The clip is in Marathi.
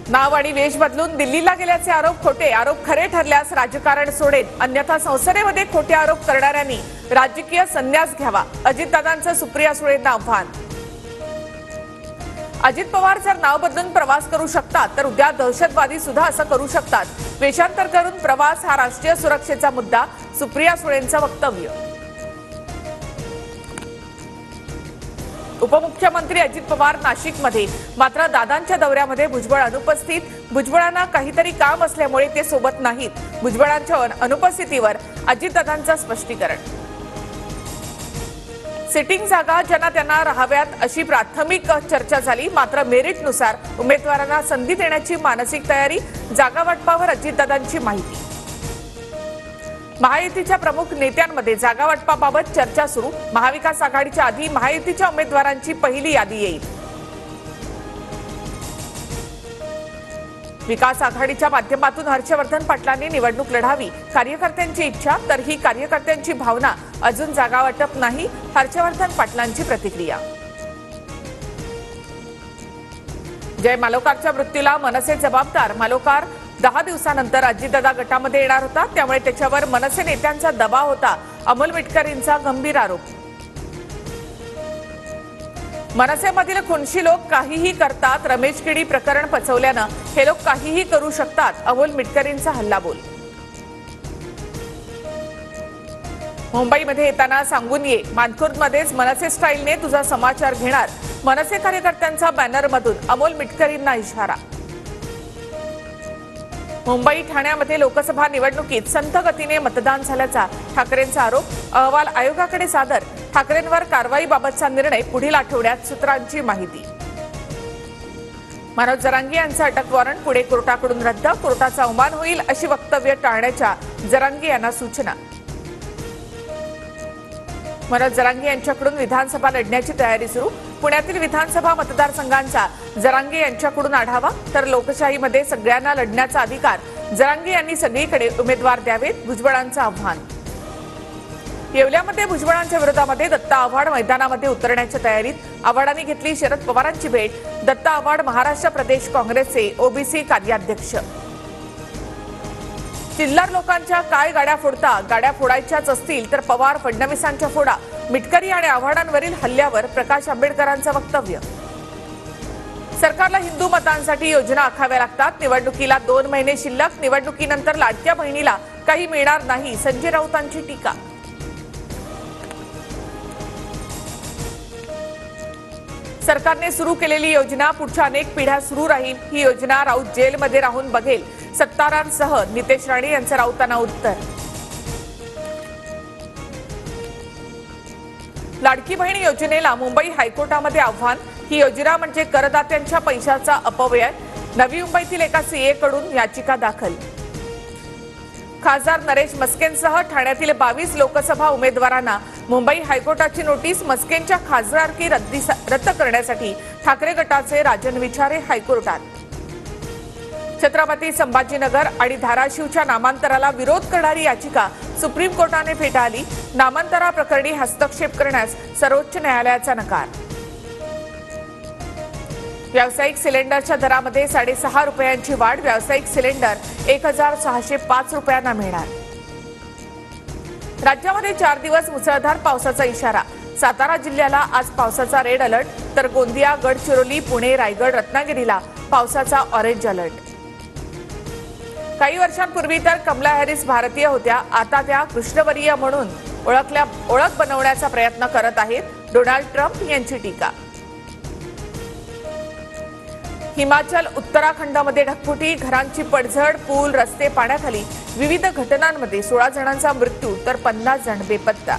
नाव आणि वेश बदलून दिल्लीला गेल्याचे आरोप खोटे, आरोप खरे ठरल्यास राजकारण सोडेल, अन्यथा संसदेमध्ये खोटे आरोप करणाऱ्यांनी राजकीय संन्यास घ्यावा, अजितदादांचं सुप्रिया सुळेंना आव्हान। अजित पवार जर नाव बदलून प्रवास करू शकतात तर उद्या दहशतवादी सुद्धा असं करू शकतात। वेषांतर करून प्रवास हा राष्ट्रीय सुरक्षेचा मुद्दा, सुप्रिया सुळेंचं वक्तव्य। उपमुख्यमंत्री अजित पवार नाशिकमध्ये, मात्र दादांच्या दौऱ्यामध्ये भुजबळ अनुपस्थित। भुजबळांना काहीतरी काम असल्यामुळे ते सोबत नाहीत। भुजबळांच्या अनुपस्थितीवर अजितदादांचं स्पष्टीकरण। सिटिंग जागा ज्यांना त्यांना राहाव्यात अशी प्राथमिक चर्चा झाली, मात्र मेरिटनुसार उमेदवारांना संधी देण्याची मानसिक तयारी। जागा वाटपावर अजितदादांची माहिती। महायुतीच्या प्रमुख नेत्यांमध्ये जागा वाटपाबाबत चर्चा सुरू। महाविकास आघाडीच्या आधी महायुतीच्या उमेदवारांची पहिली यादी येईल। विकास आघाडीच्या माध्यमातून हर्षवर्धन पाटलांनी निवडणूक लढावी, कार्यकर्त्यांची इच्छा, तर ही कार्यकर्त्यांची भावना, अजून जागा वाटप नाही, हर्षवर्धन पाटलांची प्रतिक्रिया। जय मालोकारच्या मृत्यूला मनसे जबाबदार। मालोकार 10 दिवसानंतर अजितदादा गटामध्ये येणार होता, त्यामुळे त्याच्यावर मनसे नेत्यांचा दबाव होता, अमोल मिटकरींचा गंभीर आरोप। मनसेमधील खुनशी लोक काहीही करतात, रमेश किडी प्रकरण पचवल्यानं हे लोक काहीही करू शकतात, अमोल मिटकरींचा हल्लाबोल। मुंबईमध्ये येताना सांगून ये, मानखुर्दमध्येच मनसे स्टाईलने तुझा समाचार घेणार, मनसे कार्यकर्त्यांचा बॅनरमधून अमोल मिटकरींना इशारा। मुंबई ठाण्यामध्ये लोकसभा निवडणुकीत संथ गतीने मतदान झाल्याचा ठाकरेंचा आरोप, अहवाल आयोगाकडे सादर। ठाकरेंवर कारवाईबाबतचा निर्णय पुढील आठवड्यात, सूत्रांची माहिती। मनोज जरांगे यांचं अटक वॉरंट पुणे कोर्टाकडून रद्द, कोर्टाचा अवमान होईल अशी वक्तव्य टाळण्याच्या जरांगे यांना सूचना। मनोज जरांगे यांच्याकडून विधानसभा लढण्याची तयारी सुरू। पुण्यातील विधानसभा मतदारसंघांचा जरांगे यांच्याकडून आढावा, तर लोकशाहीमध्ये सगळ्यांना लढण्याचा अधिकार, जरांगे यांनी सगळीकडे उमेदवार द्यावेत, भुजबळांचं आव्हान। येवल्यामध्ये भुजबळांच्या विरोधामध्ये दत्ता आव्हाड मैदानामध्ये उतरण्याच्या तयारीत, आव्हाडांनी घेतली शरद पवारांची भेट। दत्ता आव्हाड महाराष्ट्र प्रदेश काँग्रेसचे ओबीसी कार्याध्यक्ष। चिल्लर लोकांच्या काय गाड्या फोडता, गाड्या फोडायच्याच असतील तर पवार फडणवीसांच्या फोडा, मिटकरी आणि आव्हाडांवरील हल्ल्यावर प्रकाश आंबेडकरांचं वक्तव्य। सरकारला हिंदू मतांसाठी योजना आखाव्या लागतात, निवडणुकीला 2 महिने शिल्लक, निवडणुकीनंतर लाडक्या बहिणीला काही मिळणार नाही, संजय राऊतांची टीका। सरकारने सुरू केलेली योजना पुढच्या अनेक पिढ्या सुरू राहील, ही योजना राऊत जेलमध्ये राहून बघेल, सत्तारांसह नितेश राणे यांचं राऊतांना उत्तर। लाडकी बहीण योजनेला मुंबई हायकोर्टामध्ये आव्हान, ही योजना म्हणजे करदात्यांच्या पैशाचा अपव्यय, नवी मुंबईतील एका सीएकडून याचिका दाखल। खासदार नरेश मस्केंसह ठाण्यातील 22 लोकसभा उमेदवारांना मुंबई हायकोर्टाची नोटीस, मस्केंच्या खासदारकी रद्द करण्यासाठी ठाकरे गटाचे राजन विचारे हायकोर्टात। छत्रपती संभाजीनगर आणि धाराशिवच्या नामांतराला विरोध करणारी याचिका सुप्रीम कोर्टाने फेटाळली, नामांतराप्रकरणी हस्तक्षेप करण्यास सर्वोच्च न्यायालयाचा नकार। व्यावसायिक सिलेंडरच्या दरामध्ये 6.5 रुपयांची वाढ, व्यावसायिक सिलेंडर 1605 रुपयांना मिळणार। राज्यामध्ये 4 दिवस मुसळधार पावसाचा इशारा, सातारा जिल्ह्याला आज पावसाचा रेड अलर्ट, तर गोंदिया, गडचिरोली, पुणे, रायगड, रत्नागिरीला पावसाचा ऑरेंज अलर्ट। काही वर्षांपूर्वी तर कमला हॅरिस भारतीय होत्या, आता त्या कृष्णवर्य म्हणून ओळख बनवण्याचा प्रयत्न करत आहेत, डोनाल्ड ट्रम्प यांची टीका। हिमाचल उत्तराखंडमध्ये ढगफुटी, घरांची पडझड, पूल, रस्ते पाण्याखाली, विविध घटनांमध्ये 16 जणांचा मृत्यू तर 50 जण बेपत्ता।